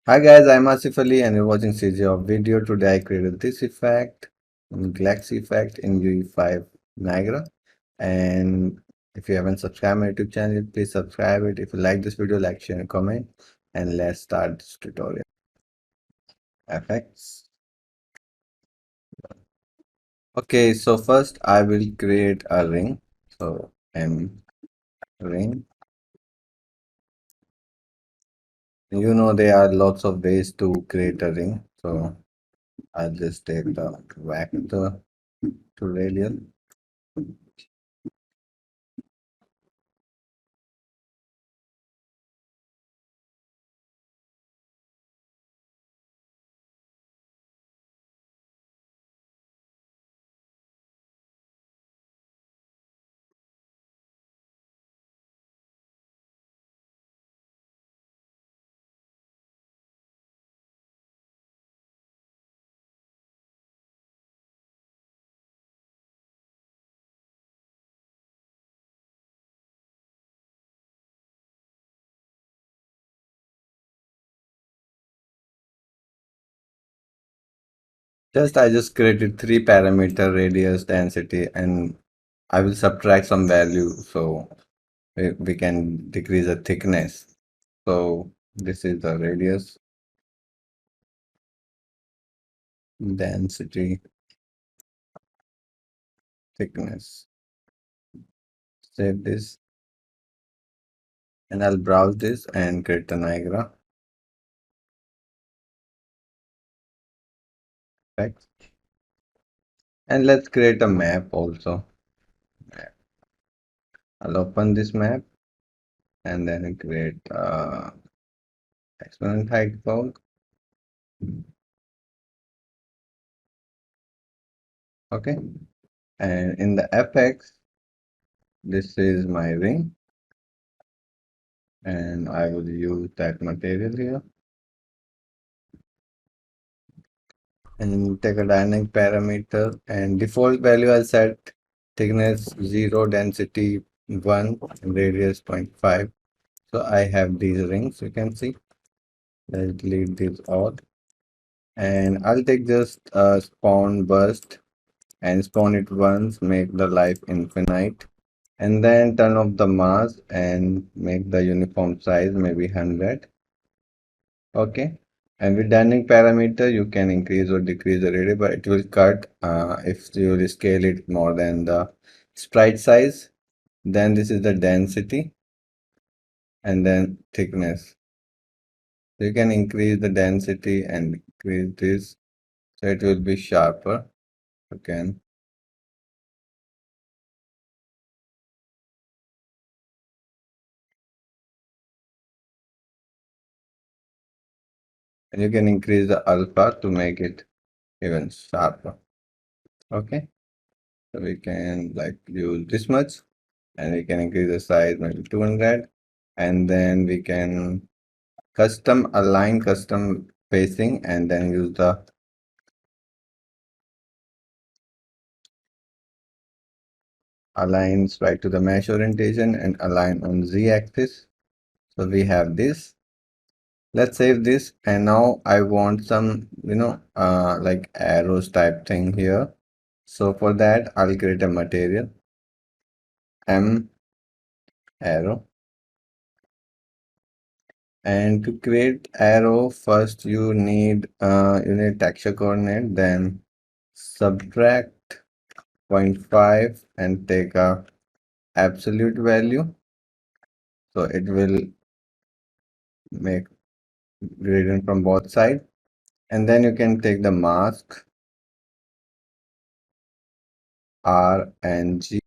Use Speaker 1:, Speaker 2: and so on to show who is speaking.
Speaker 1: Hi guys, I'm Asif Ali and you're watching CGHOW video. Today I created this effect, Galaxy effect in UE5 Niagara. And if you haven't subscribed my YouTube channel, please subscribe it. If you like this video, like, share, and comment. And let's start this tutorial. Effects. Okay, so first I will create a ring. So M ring. You know there are lots of ways to create a ring. So I'll just take the vector to radial. I just created three parameter radius density and I will subtract some value so we can decrease the thickness. So this is the radius density thickness. Save this and I'll browse this and create the Niagara. Right? And let's create a map also. I'll open this map and then create exponent height cloud. Okay. And in the fx, this is my ring. And I will use that material here and take a dynamic parameter and default value I'll set thickness 0, density 1, and radius 0.5. So I have these rings, you can see. Let's delete these all and I'll take just a spawn burst and spawn it once, make the life infinite, and then turn off the mask and make the uniform size maybe 100. Okay, and with dynamic parameter you can increase or decrease the radius, but it will cut if you will scale it more than the sprite size. Then this is the density and then thickness. So you can increase the density and increase this so it will be sharper. You can and you can increase the alpha to make it even sharper. Okay, so we can like use this much and we can increase the size maybe 200 and then we can custom align custom spacing and then use the align right to the mesh orientation and align on z-axis. So we have this. Let's save this and now I want some like arrows type thing here. So for that I'll create a material M arrow. And to create arrow, first you need texture coordinate, then subtract 0.5 and take a absolute value. So it will make gradient from both sides. And then you can take the mask R and G